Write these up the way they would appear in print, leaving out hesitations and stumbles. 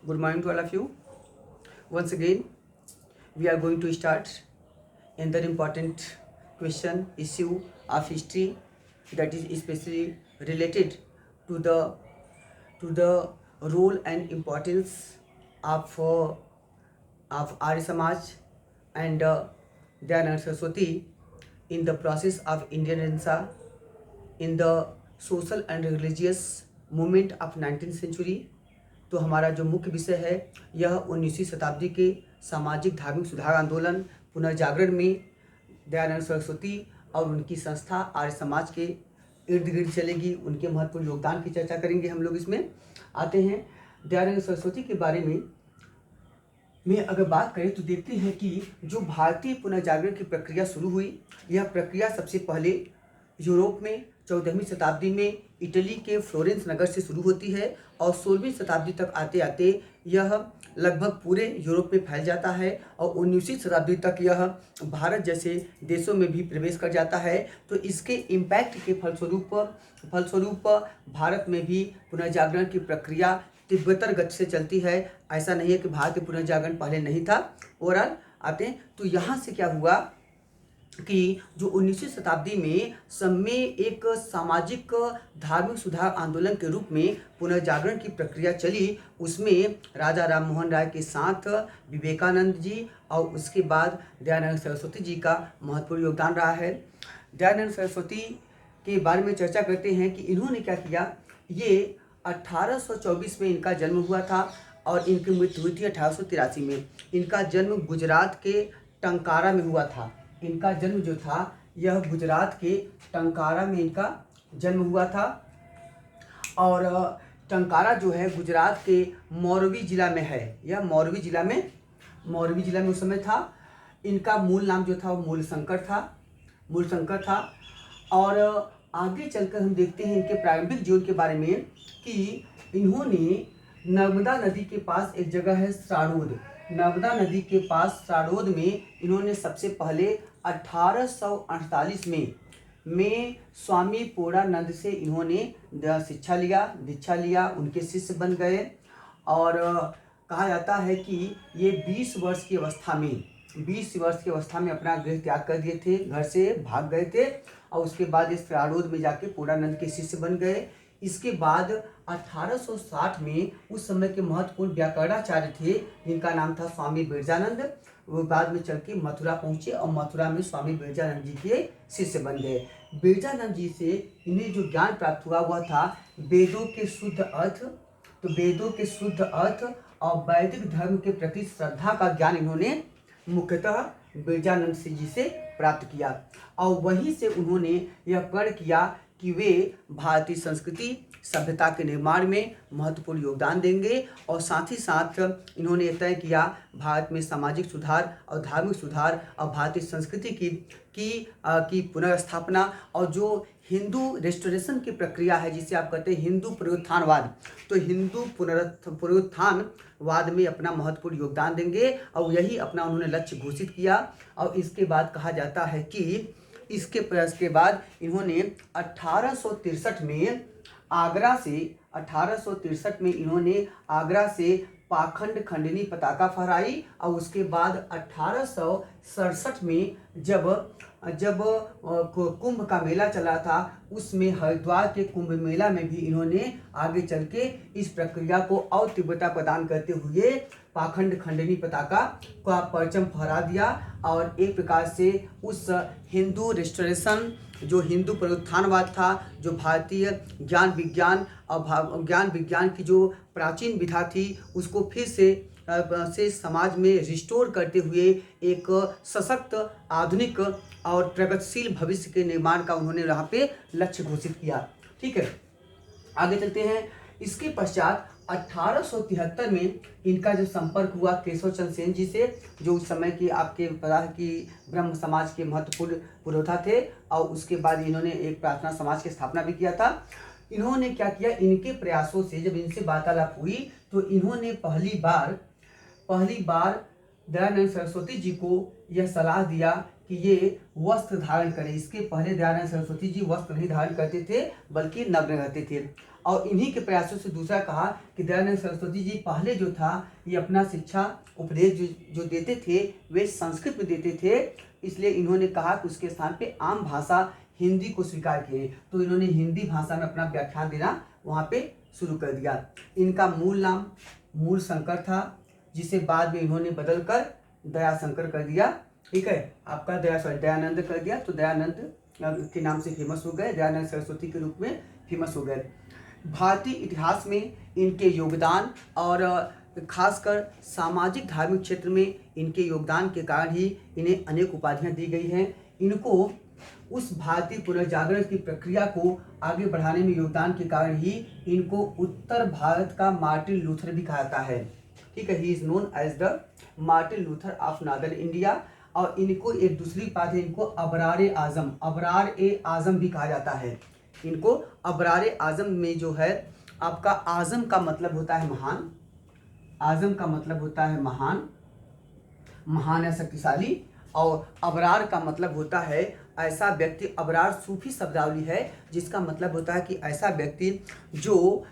Good morning to all of you. Once again, we are going to start another important question issue of history that is especially related to the role and importance of Arya Samaj and Dayanand Saraswati in the process of Indian Renaissance in the social and religious movement of 19th century। तो हमारा जो मुख्य विषय है यह 19वीं शताब्दी के सामाजिक धार्मिक सुधार आंदोलन पुनर्जागरण में दयानंद सरस्वती और उनकी संस्था आर्य समाज के इर्द गिर्द चलेगी। उनके महत्वपूर्ण योगदान की चर्चा करेंगे हम लोग। इसमें आते हैं दयानंद सरस्वती के बारे में अगर बात करें तो देखते हैं कि जो भारतीय पुनर्जागरण की प्रक्रिया शुरू हुई, यह प्रक्रिया सबसे पहले यूरोप में 14वीं शताब्दी में इटली के फ्लोरेंस नगर से शुरू होती है और 16वीं शताब्दी तक आते आते यह लगभग पूरे यूरोप में फैल जाता है और 19वीं शताब्दी तक यह भारत जैसे देशों में भी प्रवेश कर जाता है। तो इसके इम्पैक्ट के फलस्वरूप भारत में भी पुनर्जागरण की प्रक्रिया तीव्रतर गति से चलती है। ऐसा नहीं है कि भारतीय पुनर्जागरण पहले नहीं था। ओवरऑल आते हैं तो यहाँ से क्या हुआ कि जो 19वीं शताब्दी में सब में एक सामाजिक धार्मिक सुधार आंदोलन के रूप में पुनर्जागरण की प्रक्रिया चली। उसमें राजा राम मोहन राय के साथ विवेकानंद जी और उसके बाद दयानंद सरस्वती जी का महत्वपूर्ण योगदान रहा है। दयानंद सरस्वती के बारे में चर्चा करते हैं कि इन्होंने क्या किया। ये 1824 में इनका जन्म हुआ था और इनकी मृत्यु हुई थी 1883 में। इनका जन्म गुजरात के टंकारा में हुआ था। इनका जन्म जो था यह गुजरात के टंकारा में इनका जन्म हुआ था और टंकारा जो है गुजरात के मोरवी जिला में है। यह मोरवी जिला में उस समय था। इनका मूल नाम जो था वो मूलशंकर था। और आगे चलकर हम देखते हैं इनके प्रारंभिक जीवन के बारे में कि इन्होंने नर्मदा नदी के पास एक जगह है साड़ोद, नर्मदा नदी के पास साड़ोद में इन्होंने सबसे पहले 1848 में स्वामी पूर्णानंद से इन्होंने दीक्षा लिया, उनके शिष्य बन गए। और कहा जाता है कि ये 20 वर्ष की अवस्था में अपना गृह त्याग कर दिए थे, घर से भाग गए थे और उसके बाद इस साड़ोद में जाके पूर्णानंद के शिष्य बन गए। इसके बाद 1860 में उस समय के महत्वपूर्ण व्याकरणाचार्य थे जिनका नाम था स्वामी बिरजानंद। वो बाद में चल के मथुरा पहुंचे और मथुरा में स्वामी बिरजानंद जी के शिष्य बन गए। बिरजानंद जी से इन्हें जो ज्ञान प्राप्त हुआ वह था वेदों के शुद्ध अर्थ और वैदिक धर्म के प्रति श्रद्धा का ज्ञान इन्होंने मुख्यतः बिरजानंद जी से प्राप्त किया। और वहीं से उन्होंने यह प्रण किया कि वे भारतीय संस्कृति सभ्यता के निर्माण में महत्वपूर्ण योगदान देंगे और साथ ही साथ इन्होंने तय किया भारत में सामाजिक सुधार और धार्मिक सुधार और भारतीय संस्कृति की पुनर्स्थापना और जो हिंदू रेस्टोरेशन की प्रक्रिया है जिसे आप कहते हैं हिंदू पुनरुत्थानवाद, तो हिंदू पुनरुत्थानवाद में अपना महत्वपूर्ण योगदान देंगे और यही अपना उन्होंने लक्ष्य घोषित किया। और इसके बाद कहा जाता है कि इसके प्रयास के बाद इन्होंने 1863 में इन्होंने आगरा से पाखंड खंडनी पताका फहराई और उसके बाद 1867 में जब कुंभ का मेला चला था उसमें हरिद्वार के कुंभ मेला में भी इन्होंने आगे चल के इस प्रक्रिया को और तीव्रता प्रदान करते हुए पाखंड खंडनी पताका का परचम फहरा दिया और एक प्रकार से उस हिंदू रेस्टोरेशन जो हिंदू पुनरुत्थानवाद था, जो भारतीय ज्ञान विज्ञान की जो प्राचीन विधा थी उसको फिर से समाज में रिस्टोर करते हुए एक सशक्त आधुनिक और प्रगतिशील भविष्य के निर्माण का उन्होंने यहाँ पे लक्ष्य घोषित किया। ठीक है, आगे चलते हैं। इसके पश्चात 1873 में इनका जो संपर्क हुआ केशव चंद्र सेन जी से, जो उस समय की आपके पता है कि ब्रह्म समाज के महत्वपूर्ण पुरोधा थे और उसके बाद इन्होंने एक प्रार्थना समाज की स्थापना भी किया था। इन्होंने क्या किया, इनके प्रयासों से जब इनसे वार्तालाप हुई तो इन्होंने पहली बार दयानंद सरस्वती जी को यह सलाह दिया कि कि ये वस्त्र धारण करें। इसके पहले दयानंद सरस्वती जी वस्त्र नहीं धारण करते थे बल्कि नग्न रहते थे। और इन्हीं के प्रयासों से दूसरा कहा कि दयानंद सरस्वती जी पहले जो था ये अपना शिक्षा उपदेश जो देते थे वे संस्कृत में देते थे, इसलिए इन्होंने कहा कि उसके स्थान पे आम भाषा हिंदी को स्वीकार किए। तो इन्होंने हिंदी भाषा में अपना व्याख्यान देना वहाँ पे शुरू कर दिया। इनका मूल नाम मूल शंकर था, जिसे बाद में इन्होंने बदल कर दया शंकर कर दिया। ठीक है, आपका दयानंद कर दिया, तो दयानंद के नाम से फेमस हो गए, दयानंद सरस्वती के रूप में फेमस हो गए। भारतीय इतिहास में इनके योगदान और खासकर सामाजिक धार्मिक क्षेत्र में इनके योगदान के कारण ही इन्हें अनेक उपाधियां दी गई हैं। इनको उस भारतीय पुनर्जागरण की प्रक्रिया को आगे बढ़ाने में योगदान के कारण ही इनको उत्तर भारत का मार्टिन लूथर भी कहा जाता है। ठीक है, he is known as the Martin Luther of northern India. और इनको एक दूसरी बात है, इनको अबरार ए आजम भी कहा जाता है। इनको अबरार ए आजम में जो है आपका आजम का मतलब होता है महान, आजम का मतलब होता है महान, महान या शक्तिशाली, और अबरार का मतलब होता है ऐसा व्यक्ति। अबरार सूफी शब्दावली है जिसका मतलब होता है कि ऐसा व्यक्ति जो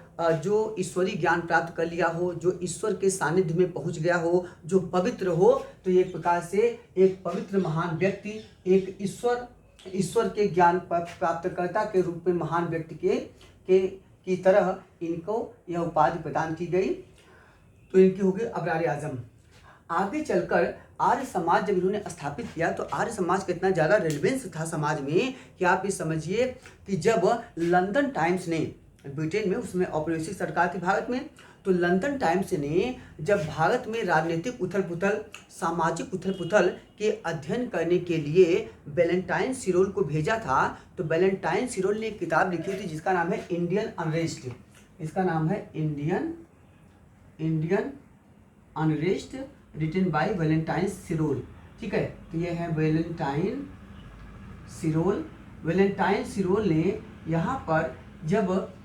ईश्वरीय ज्ञान प्राप्त कर लिया हो, जो ईश्वर के सानिध्य में पहुंच गया हो, जो पवित्र हो। तो एक प्रकार से एक पवित्र महान व्यक्ति, एक ईश्वर के ज्ञान प्राप्तकर्ता के रूप में महान व्यक्ति की तरह इनको यह उपाधि प्रदान की गई। तो इनकी होगी अबरार आजम। आगे चलकर आर्य समाज जब इन्होंने स्थापित किया तो आर्य समाज का इतना ज़्यादा रेलेवेंस था समाज में कि आप ये समझिए कि जब लंदन टाइम्स ने, ब्रिटेन में उसमें औपनिवेशिक सरकार थी भारत में, तो लंदन टाइम्स ने जब भारत में राजनीतिक उथल पुथल, सामाजिक उथल पुथल के अध्ययन करने के लिए वैलेंटाइन सिरोल को भेजा था, तो वैलेंटाइन सिरोल ने एक किताब लिखी थी जिसका नाम है इंडियन अनरेस्ट। इसका नाम है Indian unrest, written by Valentine Chirol. ठीक है, तो ये है वैलेंटाइन सिरोल। वैलेंटाइन सिरोल ने यहाँ पर जब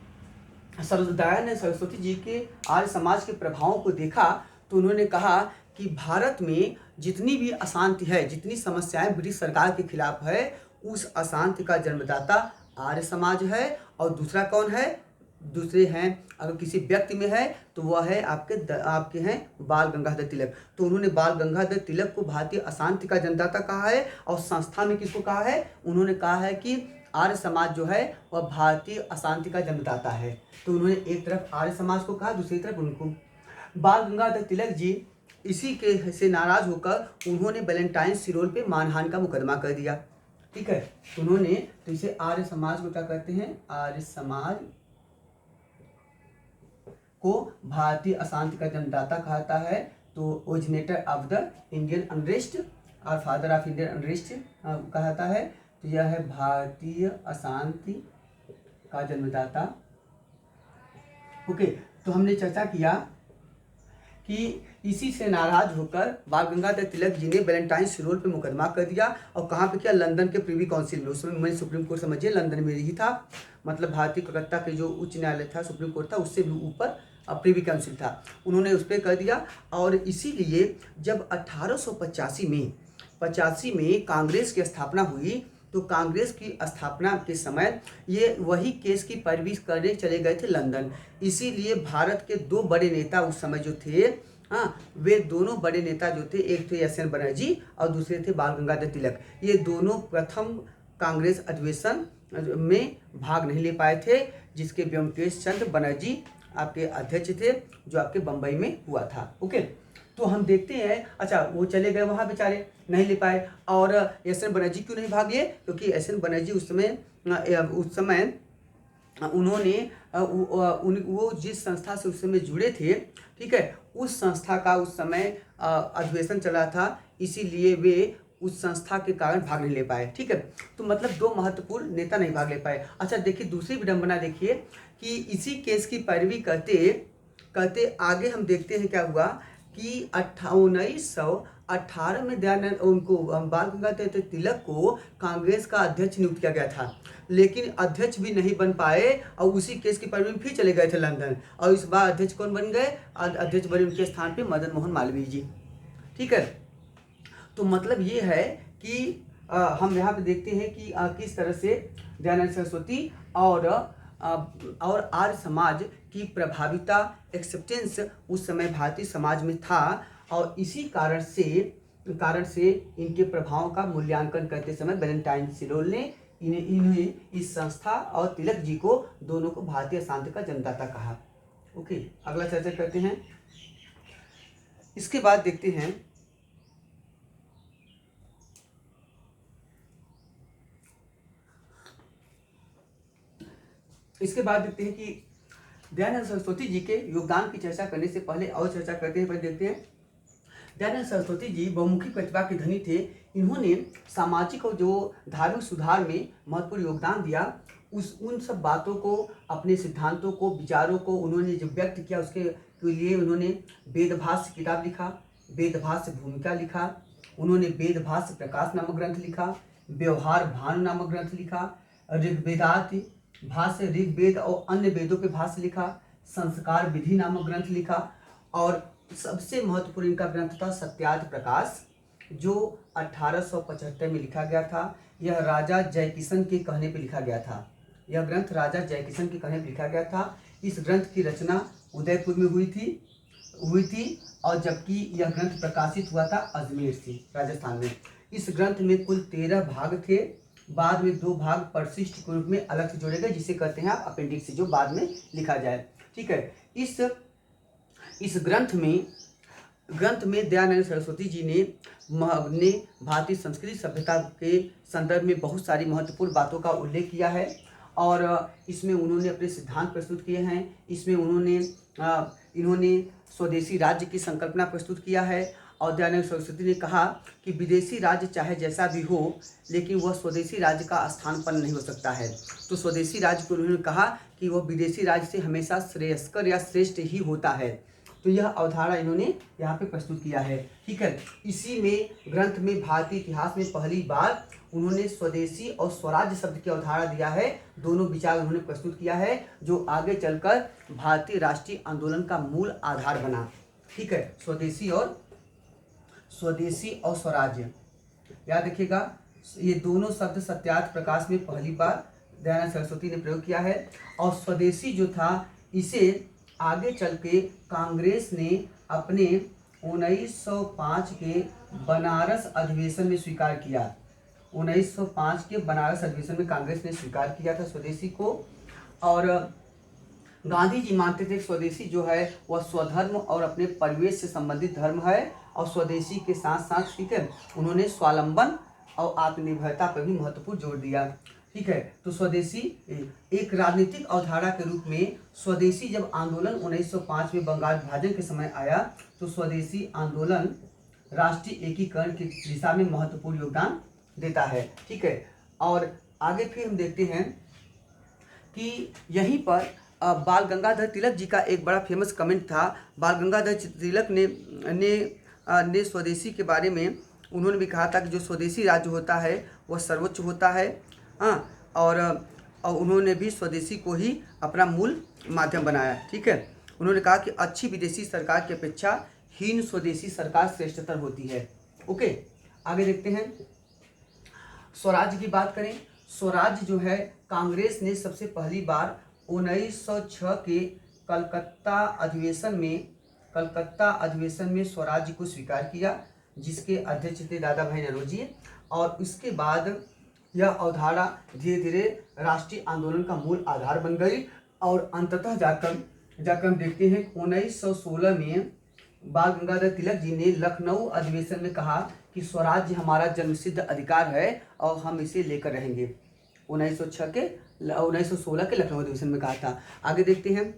दयानंद सरस्वती जी के आर्य समाज के प्रभावों को देखा तो उन्होंने कहा कि भारत में जितनी भी अशांति है, जितनी समस्याएं ब्रिटिश सरकार के खिलाफ है, उस अशांति का जन्मदाता आर्य समाज है। और दूसरा कौन है? दूसरे हैं, अगर किसी व्यक्ति में है तो वह है आपके हैं बाल गंगाधर तिलक। तो उन्होंने बाल गंगाधर तिलक को भारतीय अशांति का जन्मदाता कहा है। और संस्था में किसको कहा है? उन्होंने कहा है कि आर्य समाज जो है वह भारतीय अशांति का जन्मदाता है। तो उन्होंने एक तरफ आर्य समाज को कहा, दूसरी तरफ उनको। बाल गंगाधर तिलक जी इसी के से नाराज होकर उन्होंने वैलेंटाइन सिरोल पे मानहानि का मुकदमा कर दिया। ठीक है, तो उन्होंने तो इसे आर्य समाज को क्या कहते हैं? आर्य समाज को भारतीय अशांति का जन्मदाता कहता है। तो originator of the Indian unrest और फादर ऑफ इंडियन अनरेस्ट कहता है। तो यह है भारतीय अशांति का जन्मदाता। ओके, तो हमने चर्चा किया कि इसी से नाराज होकर बाल गंगाधर तिलक जी ने वैलेंटाइन सिरोल पे मुकदमा कर दिया। और कहाँ पे किया? लंदन के प्रिवी काउंसिल में। उस समय मैंने सुप्रीम कोर्ट समझिए लंदन में ही था, मतलब भारतीय कलकत्ता के जो उच्च न्यायालय था, सुप्रीम कोर्ट था, उससे भी ऊपर प्रिवी काउंसिल था, उन्होंने उस पर कर दिया। और इसीलिए जब 1885 में कांग्रेस की स्थापना हुई तो कांग्रेस की स्थापना के समय ये वही केस की पैरवी करने चले गए थे लंदन। इसीलिए भारत के दो बड़े नेता उस समय जो थे, वे दोनों बड़े नेता जो थे, एक थे एस एन बनर्जी और दूसरे थे बाल गंगाधर तिलक। ये दोनों प्रथम कांग्रेस अधिवेशन में भाग नहीं ले पाए थे, जिसके व्योमकेश चंद्र बनर्जी आपके अध्यक्ष थे, जो आपके बम्बई में हुआ था। ओके, तो हम देखते हैं, अच्छा वो चले गए वहाँ बेचारे, नहीं ले पाए। और एस एन बनर्जी क्यों नहीं भाग लिए? क्योंकि एस एन बनर्जी उस समय उन्होंने वो जिस संस्था से उस समय जुड़े थे, ठीक है, उस संस्था का उस समय अधिवेशन चला था, इसीलिए वे उस संस्था के कारण भाग नहीं ले पाए। ठीक है, तो मतलब दो महत्वपूर्ण नेता नहीं भाग ले पाए। अच्छा देखिए, दूसरी विडंबना देखिए कि इसी केस की पैरवी करते आगे हम देखते हैं क्या हुआ कि 1918 में दयानंद उनको बाल गंगाधर तिलक को कांग्रेस का अध्यक्ष नियुक्त किया गया था, लेकिन अध्यक्ष भी नहीं बन पाए और उसी केस की पैरवी में फिर चले गए थे लंदन। और इस बार अध्यक्ष कौन बन गए? अध्यक्ष बने उनके स्थान पे मदन मोहन मालवीय जी। ठीक है, तो मतलब ये है कि हम यहाँ पे देखते हैं कि किस तरह से दयानंद सरस्वती और आर्य समाज की प्रभाविता एक्सेप्टेंस उस समय भारतीय समाज में था, और इसी कारण से इनके प्रभावों का मूल्यांकन करते समय वैलेंटाइन सिलोल ने इन्हें इस संस्था और तिलक जी को दोनों को भारतीय शांति का जन्मदाता कहा। ओके, अगला चर्चा करते हैं। इसके बाद देखते हैं कि दयानंद सरस्वती जी के योगदान की चर्चा करने से पहले और चर्चा करते हैं। पहले देखते हैं, दयानंद सरस्वती जी बहुमुखी प्रतिभा के धनी थे। इन्होंने सामाजिक और जो धार्मिक सुधार में महत्वपूर्ण योगदान दिया। उन सब बातों को, अपने सिद्धांतों को, विचारों को उन्होंने जो व्यक्त किया, उसके लिए उन्होंने वेदभाष्य किताब लिखा, वेदभाष्य भूमिका लिखा, उन्होंने वेदभाष्य प्रकाश नामक ग्रंथ लिखा, व्यवहार भानु नामक ग्रंथ लिखा, ऋग्वेदार्थ भाष्य, ऋग्वेद और अन्य वेदों पे भाष्य लिखा, संस्कार विधि नामक ग्रंथ लिखा, और सबसे महत्वपूर्ण इनका ग्रंथ था सत्यार्थ प्रकाश, जो 1875 में लिखा गया था। यह राजा जयकिशन के कहने पे लिखा गया था। यह ग्रंथ राजा जयकिशन के कहने पे लिखा गया था। इस ग्रंथ की रचना उदयपुर में हुई थी और जबकि यह ग्रंथ प्रकाशित हुआ था अजमेर से, राजस्थान में। इस ग्रंथ में कुल 13 भाग थे। बाद में 2 भाग परिशिष्ट के रूप में अलग से जोड़े गए, जिसे कहते हैं आप अपेंडिक्स, जो बाद में लिखा जाए। ठीक है, इस ग्रंथ में दयानंद सरस्वती जी ने भारतीय संस्कृति सभ्यता के संदर्भ में बहुत सारी महत्वपूर्ण बातों का उल्लेख किया है, और इसमें उन्होंने अपने सिद्धांत प्रस्तुत किए हैं। इसमें इन्होंने स्वदेशी राज्य की संकल्पना प्रस्तुत किया है, और दयानंद सरस्वती ने कहा कि विदेशी राज्य चाहे जैसा भी हो, लेकिन वह स्वदेशी राज्य का स्थानपन्न नहीं हो सकता है। तो स्वदेशी राज्य को उन्होंने कहा कि वह विदेशी राज्य से हमेशा श्रेयस्कर या श्रेष्ठ ही होता है। तो यह अवधारणा इन्होंने यहाँ पे प्रस्तुत किया है। ठीक है, इसी में ग्रंथ में भारतीय इतिहास में पहली बार उन्होंने स्वदेशी और स्वराज्य शब्द की अवधारणा दिया है। दोनों विचार उन्होंने प्रस्तुत किया है, जो आगे चलकर भारतीय राष्ट्रीय आंदोलन का मूल आधार बना। ठीक है, स्वदेशी और स्वराज्य, याद रखिएगा, ये दोनों शब्द सत्यार्थ प्रकाश में पहली बार दयानंद सरस्वती ने प्रयोग किया है। और स्वदेशी जो था, इसे आगे चल के कांग्रेस ने अपने 1905 के बनारस अधिवेशन में स्वीकार किया। 1905 के बनारस अधिवेशन में कांग्रेस ने स्वीकार किया था स्वदेशी को। और गांधी जी मानते थे स्वदेशी जो है वह स्वधर्म और अपने परिवेश से संबंधित धर्म है, और स्वदेशी के साथ साथ, ठीक है, उन्होंने स्वावलंबन और आत्मनिर्भरता पर भी महत्वपूर्ण जोर दिया। ठीक है, तो स्वदेशी एक राजनीतिक अवधारणा के रूप में स्वदेशी जब आंदोलन 1905 में बंगाल विभाजन के समय आया, तो स्वदेशी आंदोलन राष्ट्रीय एकीकरण की दिशा में महत्वपूर्ण योगदान देता है। ठीक है, और आगे फिर हम देखते हैं कि यहीं पर बाल गंगाधर तिलक जी का एक बड़ा फेमस कमेंट था। बाल गंगाधर तिलक ने स्वदेशी के बारे में उन्होंने भी कहा था कि जो स्वदेशी राज्य होता है वह सर्वोच्च होता है। हाँ, और उन्होंने भी स्वदेशी को ही अपना मूल माध्यम बनाया। ठीक है, उन्होंने कहा कि अच्छी विदेशी सरकार की अपेक्षा हीन स्वदेशी सरकार श्रेष्ठतर होती है। ओके, आगे देखते हैं। स्वराज्य की बात करें, स्वराज्य जो है कांग्रेस ने सबसे पहली बार 1906 के कलकत्ता अधिवेशन में स्वराज्य को स्वीकार किया, जिसके अध्यक्ष थे दादा भाई नौरोजी। और उसके बाद यह अवधारणा धीरे धीरे राष्ट्रीय आंदोलन का मूल आधार बन गई, और अंततः जाकर हम देखते हैं 1916 में बाल गंगाधर तिलक जी ने लखनऊ अधिवेशन में कहा कि स्वराज्य हमारा जन्मसिद्ध अधिकार है और हम इसे लेकर रहेंगे। 1916 के लखनऊ अधिवेशन में कहा था। आगे देखते हैं,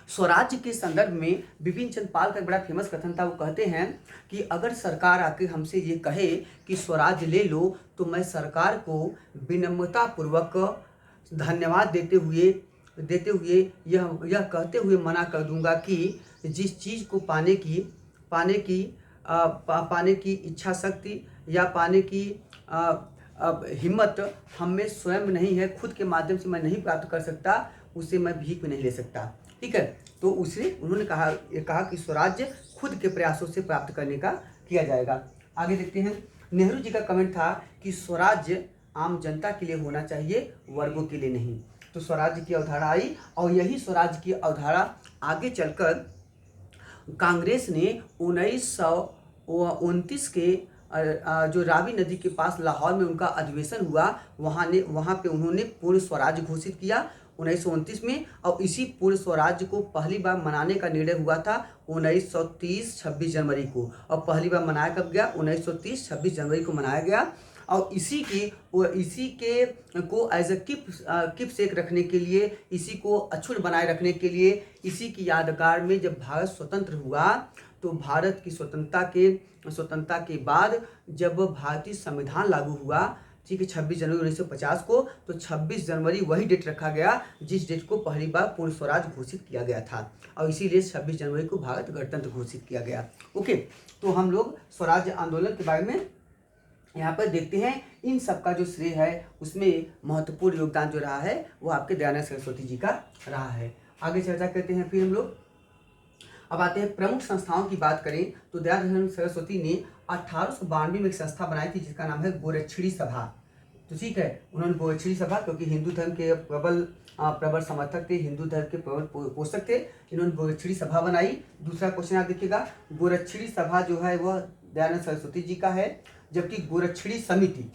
स्वराज्य के संदर्भ में विपिन चंद्र पाल का एक बड़ा फेमस कथन था। वो कहते हैं कि अगर सरकार आके हमसे ये कहे कि स्वराज्य ले लो, तो मैं सरकार को विनम्रतापूर्वक धन्यवाद देते हुए यह कहते हुए मना कर दूंगा कि जिस चीज़ को पाने की इच्छा शक्ति या पाने की हिम्मत हम में स्वयं नहीं है, खुद के माध्यम से मैं नहीं प्राप्त कर सकता, उसे मैं भीख में नहीं ले सकता। ठीक है, तो उन्होंने कहा कि स्वराज्य खुद के प्रयासों से प्राप्त करने का किया जाएगा। आगे देखते हैं, नेहरू जी का कमेंट था कि स्वराज्य आम जनता के लिए होना चाहिए, वर्गों के लिए नहीं। तो स्वराज्य की अवधारणा आई और यही स्वराज्य की अवधारणा आगे चलकर कांग्रेस ने 1929 के जो रावी नदी के पास लाहौर में उनका अधिवेशन हुआ, वहाँ पे उन्होंने पूर्ण स्वराज्य घोषित किया 1929 में। और इसी पूर्ण स्वराज्य को पहली बार मनाने का निर्णय हुआ था 1930 26 जनवरी को। और पहली बार मनाया कब गया? 1930 26 जनवरी को मनाया गया। और इसी के को एज अ कीप सेक रखने के लिए, इसी को अक्षुण्ण बनाए रखने के लिए, इसी की यादगार में जब भारत स्वतंत्र हुआ, तो भारत की स्वतंत्रता के बाद जब भारतीय संविधान लागू हुआ, ठीक है, 26 जनवरी 1950 को, तो 26 जनवरी वही डेट रखा गया जिस डेट को पहली बार पूर्ण स्वराज घोषित किया गया था। और इसीलिए 26 जनवरी को भारत गणतंत्र घोषित किया गया। ओके, तो हम लोग स्वराज्य आंदोलन के बारे में यहाँ पर देखते हैं। इन सब का जो श्रेय है, उसमें महत्वपूर्ण योगदान जो रहा है वो आपके दयानंद सरस्वती जी का रहा है। आगे चर्चा करते हैं फिर हम लोग। अब आते हैं प्रमुख संस्थाओं की बात करें तो दयानंद सरस्वती ने 1892 में एक संस्था बनाई थी जिसका नाम है गोरक्षिणी सभा। तो ठीक है, उन्होंने गोरक्षिणी सभा, क्योंकि हिंदू धर्म के प्रबल समर्थक थे, हिंदू धर्म के प्रबल पोषक थे, इन्होंने गोरक्षिणी सभा बनाई। दूसरा क्वेश्चन आप देखिएगा, गोरक्षिणी सभा जो है वह दयानंद सरस्वती जी का है, जबकि गोरक्षिणी समिति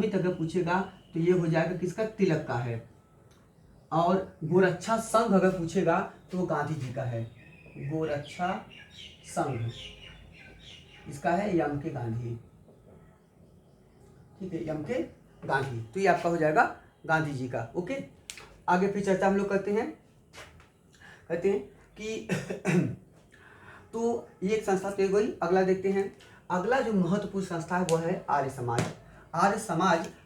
अगर पूछेगा तो ये हो जाएगा किसका? तिलक का है। और गोरक्षा संघ अगर पूछेगा तो गांधी जी का है। गोरक्षा संघ इसका है यम के गांधी, ठीक है, यम के गांधी, तो ये आपका हो जाएगा गांधी जी का। ओके, आगे फिर चर्चा हम लोग करते हैं कि तो ये एक संस्था तो गई। अगला देखते हैं, अगला जो महत्वपूर्ण संस्था है वह है आर्य समाज।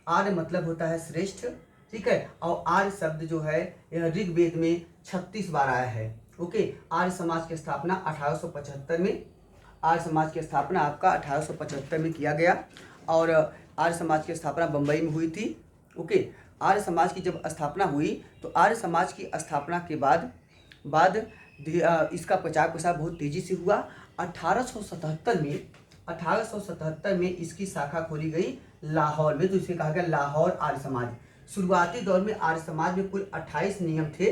आर्य मतलब होता है श्रेष्ठ, ठीक है, और आर्य शब्द जो है यह ऋग्वेद में 36 बार आया है। ओके, आर्य समाज की स्थापना 1875 में, आर्य समाज की स्थापना आपका 1875 में किया गया। और आर्य समाज की स्थापना बम्बई में हुई थी। ओके, आर्य समाज की जब स्थापना हुई तो आर्य समाज की स्थापना के बाद इसका प्रचार प्रसार बहुत तेजी से हुआ। 1877 में इसकी शाखा खोली गई लाहौर में, तो इसे कहा गया लाहौर आर्य समाज। शुरुआती दौर में आर्य समाज में कुल 28 नियम थे,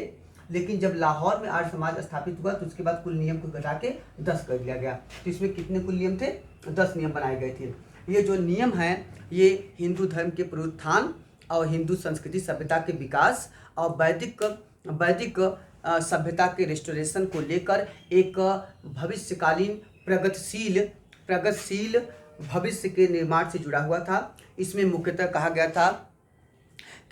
लेकिन जब लाहौर में आर्य समाज स्थापित हुआ तो उसके बाद कुल नियम को घटा के 10 कर दिया गया। तो इसमें कितने कुल नियम थे? 10 नियम बनाए गए थे। ये जो नियम हैं ये हिंदू धर्म के पुनरुत्थान और हिंदू संस्कृति सभ्यता के विकास और वैदिक सभ्यता के रेस्टोरेशन को लेकर एक भविष्यकालीन प्रगतिशील भविष्य के निर्माण से जुड़ा हुआ था। इसमें मुख्यतः कहा गया था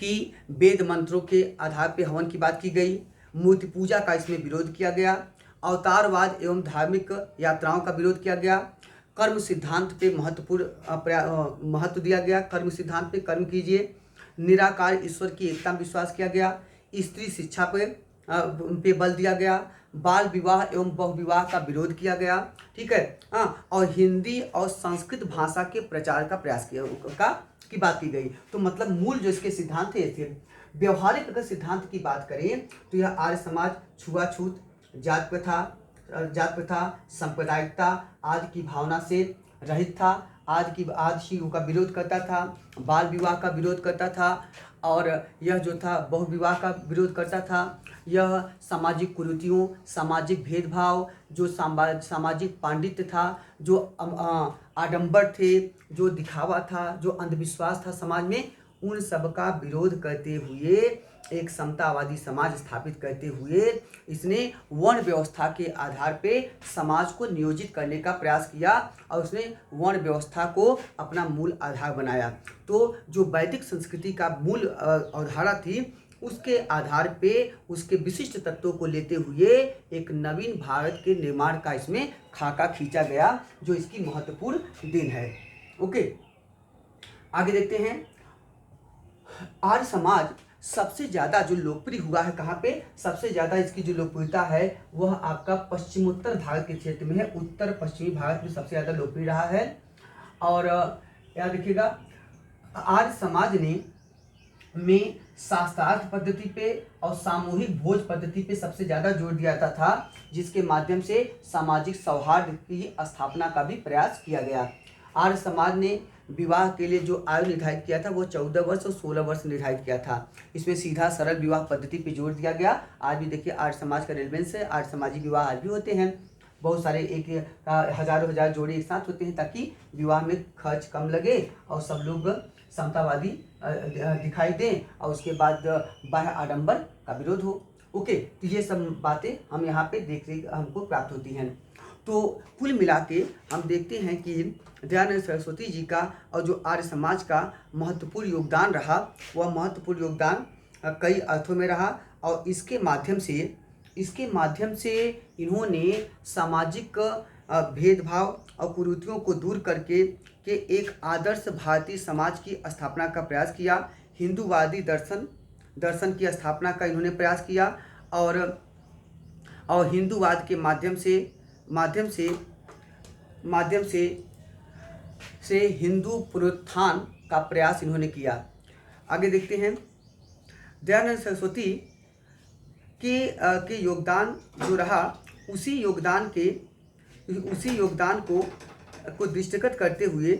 कि वेद मंत्रों के आधार पर हवन की बात की गई, मूर्ति पूजा का इसमें विरोध किया गया, अवतारवाद एवं धार्मिक यात्राओं का विरोध किया गया, कर्म सिद्धांत पे महत्व दिया गया, कर्म सिद्धांत पे कर्म कीजिए, निराकार ईश्वर की एकता में विश्वास किया गया, स्त्री शिक्षा पे बल दिया गया, बाल विवाह एवं बहुविवाह का विरोध किया गया, ठीक है, और हिंदी और संस्कृत भाषा के प्रचार का प्रयास की बात की गई। तो मतलब मूल जो इसके सिद्धांत थे। व्यवहारिक अगर सिद्धांत की बात करें तो यह आर्य समाज छुआछूत, जात प्रथा, सांप्रदायिकता आदि की भावना से रहित था, आदि चीज़ों का विरोध करता था, बाल विवाह का विरोध करता था, और यह जो था बहुविवाह का विरोध करता था। यह सामाजिक कुरीतियों, सामाजिक भेदभाव, जो सामाजिक पांडित्य था, जो आडंबर थे, जो दिखावा था, जो अंधविश्वास था समाज में, उन सब का विरोध करते हुए एक समतावादी समाज स्थापित करते हुए इसने वर्ण व्यवस्था के आधार पे समाज को नियोजित करने का प्रयास किया और उसने वर्ण व्यवस्था को अपना मूल आधार बनाया। तो जो वैदिक संस्कृति का मूल अवधारणा थी उसके आधार पे उसके विशिष्ट तत्वों को लेते हुए एक नवीन भारत के निर्माण का इसमें खाका खींचा गया, जो इसकी महत्वपूर्ण देन है। ओके, आगे देखते हैं। आर्य समाज सबसे ज़्यादा जो लोकप्रिय हुआ है कहाँ पे? सबसे ज़्यादा इसकी जो लोकप्रियता है वह आपका पश्चिमोत्तर भारत के क्षेत्र में है, उत्तर पश्चिमी भारत में सबसे ज़्यादा लोकप्रिय रहा है। और याद रखिएगा, आर्य समाज में शास्त्रार्थ पद्धति पे और सामूहिक भोज पद्धति पे सबसे ज़्यादा जोर दिया जाता था, जिसके माध्यम से सामाजिक सौहार्द की स्थापना का भी प्रयास किया गया। आर्य समाज ने विवाह के लिए जो आयु निर्धारित किया था वो 14 वर्ष और 16 वर्ष निर्धारित किया था। इसमें सीधा सरल विवाह पद्धति पे जोर दिया गया। आज भी देखिए आर्य समाज का रेलेवेंस है, आर्य समाजी विवाह आज भी होते हैं। बहुत सारे एक हजारों हजार जोड़े एक साथ होते हैं ताकि विवाह में खर्च कम लगे और सब लोग समतावादी दिखाई दें और उसके बाद बाह्य आडंबर का विरोध हो। ओके, तो ये सब बातें हम यहाँ पे देखने हमको प्राप्त होती हैं। तो कुल मिला के हम देखते हैं कि दयानंद सरस्वती जी का और जो आर्य समाज का महत्वपूर्ण योगदान रहा, वह महत्वपूर्ण योगदान कई अर्थों में रहा और इसके माध्यम से इन्होंने सामाजिक भेदभाव और कुरीतियों को दूर करके एक आदर्श भारतीय समाज की स्थापना का प्रयास किया। हिंदूवादी दर्शन की स्थापना का इन्होंने प्रयास किया और हिंदूवाद के माध्यम से हिंदू पुनरुत्थान का प्रयास इन्होंने किया। आगे देखते हैं दयानंद सरस्वती के योगदान जो रहा, उसी योगदान को दृष्टिगत करते हुए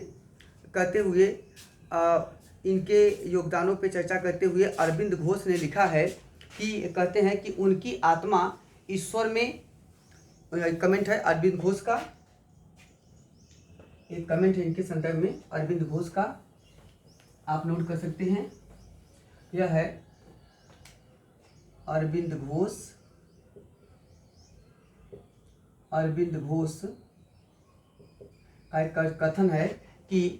इनके योगदानों पे चर्चा करते हुए अरविंद घोष ने लिखा है कि कहते हैं कि उनकी आत्मा ईश्वर में, कमेंट है अरविंद घोष का, एक कमेंट है इनके संदर्भ में अरविंद घोष का, आप नोट कर सकते हैं। यह है अरविंद घोष का एक कथन है कि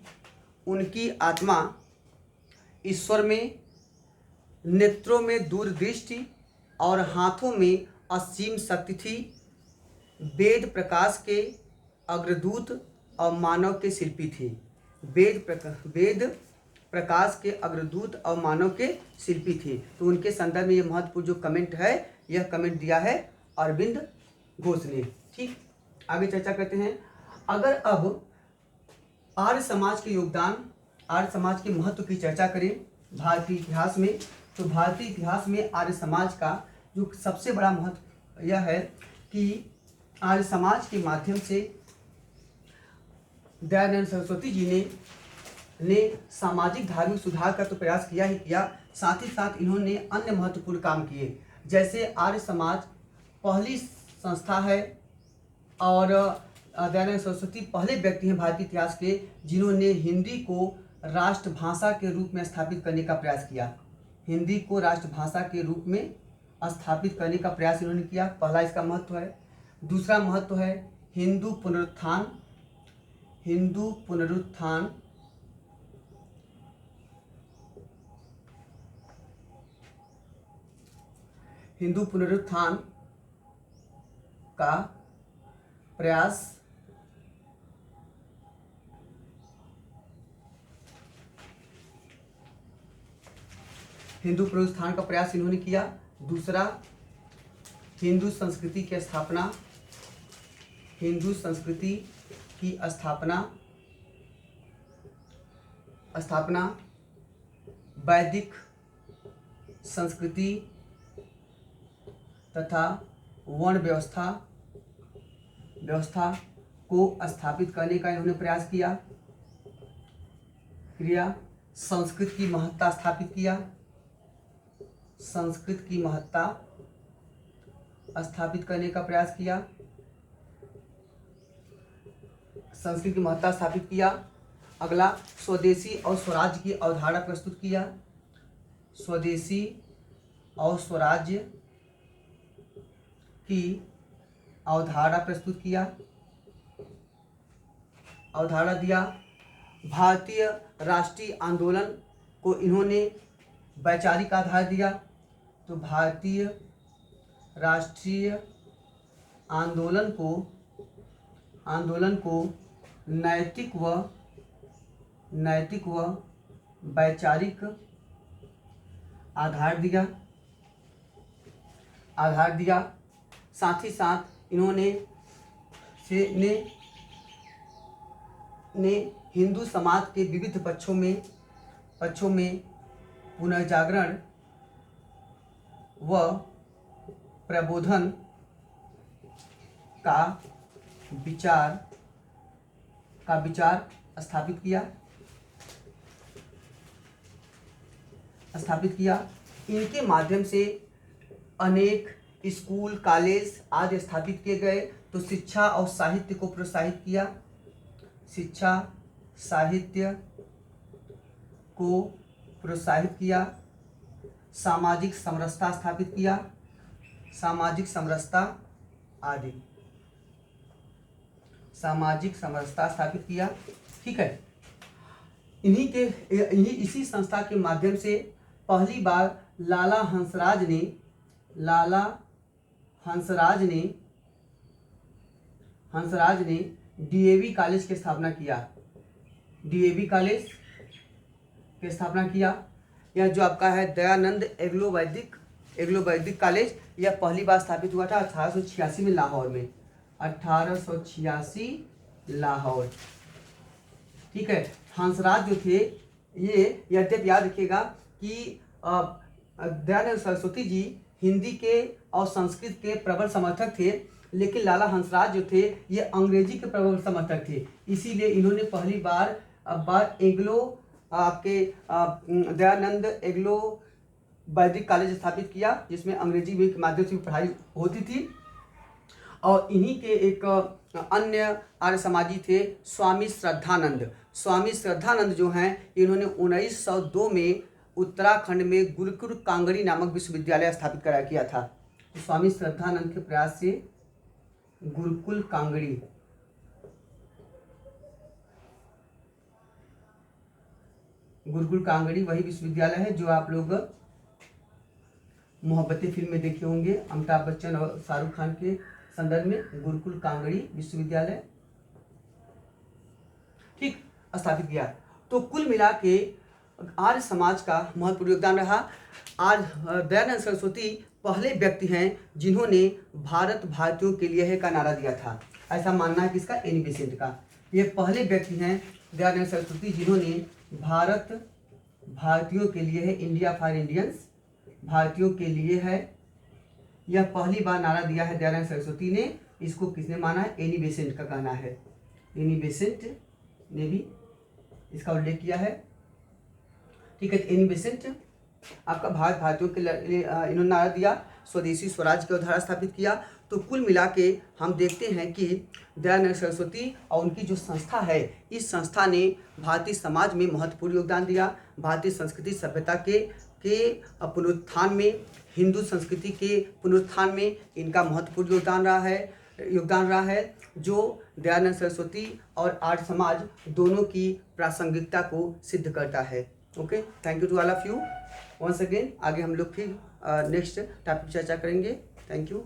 उनकी आत्मा ईश्वर में, नेत्रों में दूरदृष्टि और हाथों में असीम शक्ति थी, वेद प्रकाश के अग्रदूत और मानव के शिल्पी थी। वेद प्रकाश के अग्रदूत और मानव के शिल्पी थी। तो उनके संदर्भ में ये महत्वपूर्ण जो कमेंट है, यह कमेंट दिया है अरविंद घोष ने। ठीक, आगे चर्चा करते हैं। अगर अब आर्य समाज के योगदान, आर्य समाज के महत्व की चर्चा करें भारतीय इतिहास में, तो भारतीय इतिहास में आर्य समाज का जो सबसे बड़ा महत्व यह है कि आर्य समाज के माध्यम से दयानंद सरस्वती जी ने सामाजिक धार्मिक सुधार का तो प्रयास किया ही किया, साथ ही साथ इन्होंने अन्य महत्वपूर्ण काम किए। जैसे आर्य समाज पहली संस्था है और दयानंद सरस्वती पहले व्यक्ति हैं भारतीय इतिहास के जिन्होंने हिंदी को राष्ट्रभाषा के रूप में स्थापित करने का प्रयास किया। हिंदी को राष्ट्रभाषा के रूप में स्थापित करने का प्रयास इन्होंने किया, पहला इसका महत्व है। दूसरा महत्व है हिंदू पुनरुत्थान। हिंदू पुनरुत्थान का प्रयास इन्होंने किया। दूसरा हिंदू संस्कृति की स्थापना वैदिक संस्कृति तथा वर्ण व्यवस्था को स्थापित करने का इन्होंने प्रयास किया। संस्कृत की महत्ता स्थापित किया। संस्कृत की महत्ता स्थापित करने का प्रयास किया। संस्कृत की महत्ता स्थापित किया। अगला स्वदेशी और स्वराज्य की अवधारणा प्रस्तुत किया। स्वदेशी और स्वराज्य की अवधारणा प्रस्तुत किया, अवधारणा दिया। भारतीय राष्ट्रीय आंदोलन को इन्होंने वैचारिक आधार दिया। तो भारतीय राष्ट्रीय आंदोलन को नैतिक व वैचारिक आधार दिया। साथ ही साथ इन्होंने हिंदू समाज के विविध पक्षों में पुनर्जागरण व प्रबोधन का विचार स्थापित किया। इनके माध्यम से अनेक स्कूल, कॉलेज आदि स्थापित किए गए। तो शिक्षा और साहित्य को प्रोत्साहित किया, शिक्षा साहित्य को प्रोत्साहित किया, सामाजिक समरसता स्थापित किया, सामाजिक समरसता आदि, सामाजिक समरसता स्थापित किया। ठीक है, इसी संस्था के माध्यम से पहली बार लाला हंसराज ने डीएवी कॉलेज की स्थापना किया। डीएवी कॉलेज की स्थापना किया। यह जो आपका है दयानंद एग्लो वैदिक कॉलेज, यह पहली बार स्थापित हुआ था 1886 में लाहौर में, 1886 लाहौर। ठीक है, हंसराज जो थे ये यद्यप याद रखिएगा कि दयानंद सरस्वती जी हिंदी के और संस्कृत के प्रबल समर्थक थे, लेकिन लाला हंसराज जो थे ये अंग्रेजी के प्रबल समर्थक थे। इसीलिए इन्होंने पहली बार एग्लो आपके दयानंद एग्लो वैदिक कॉलेज स्थापित किया, जिसमें अंग्रेजी के माध्यम से पढ़ाई होती थी। और इन्हीं के एक अन्य आर्य समाजी थे स्वामी श्रद्धानंद जो हैं, इन्होंने 1902 में उत्तराखंड में गुरुकुल कांगड़ी नामक विश्वविद्यालय स्थापित किया था। तो स्वामी श्रद्धानंद के प्रयास से गुरुकुल कांगड़ी वही विश्वविद्यालय है जो आप लोग मोहब्बतें फिल्म में देखे होंगे, अमिताभ बच्चन और शाहरुख खान के संदर्भ में, गुरुकुल कांगड़ी विश्वविद्यालय ठीक स्थापित किया। तो कुल मिला के आर्य समाज का महत्वपूर्ण योगदान रहा। आज दयानंद सरस्वती पहले व्यक्ति हैं जिन्होंने भारत भारतीयों के लिए है का नारा दिया था। ऐसा मानना है किसका? एनी बेसेंट का। ये पहले व्यक्ति हैं दयानंद सरस्वती जिन्होंने भारत भारतीयों के लिए है, इंडिया फॉर इंडियंस, भारतीयों के लिए है, यह पहली बार नारा दिया है दयानंद सरस्वती ने। इसको किसने माना है? एनी बेसेंट का कहना है। एनी बेसेंट ने भी इसका उल्लेख किया है। ठीक है, एनी बेसेंट आपका भारत भारतीयों के लिए इन्होंने नारा दिया, स्वदेशी स्वराज की अवधारणा स्थापित किया। तो कुल मिला के हम देखते हैं कि दयानंद सरस्वती और उनकी जो संस्था है, इस संस्था ने भारतीय समाज में महत्वपूर्ण योगदान दिया। भारतीय संस्कृति सभ्यता के पुनरुत्थान में, हिंदू संस्कृति के पुनरुत्थान में इनका महत्वपूर्ण योगदान रहा है, जो दयानंद सरस्वती और आर्य समाज दोनों की प्रासंगिकता को सिद्ध करता है। Okay, thank you to all of you once again. आगे हम लोग फिर नेक्स्ट टॉपिक चर्चा करेंगे। Thank you.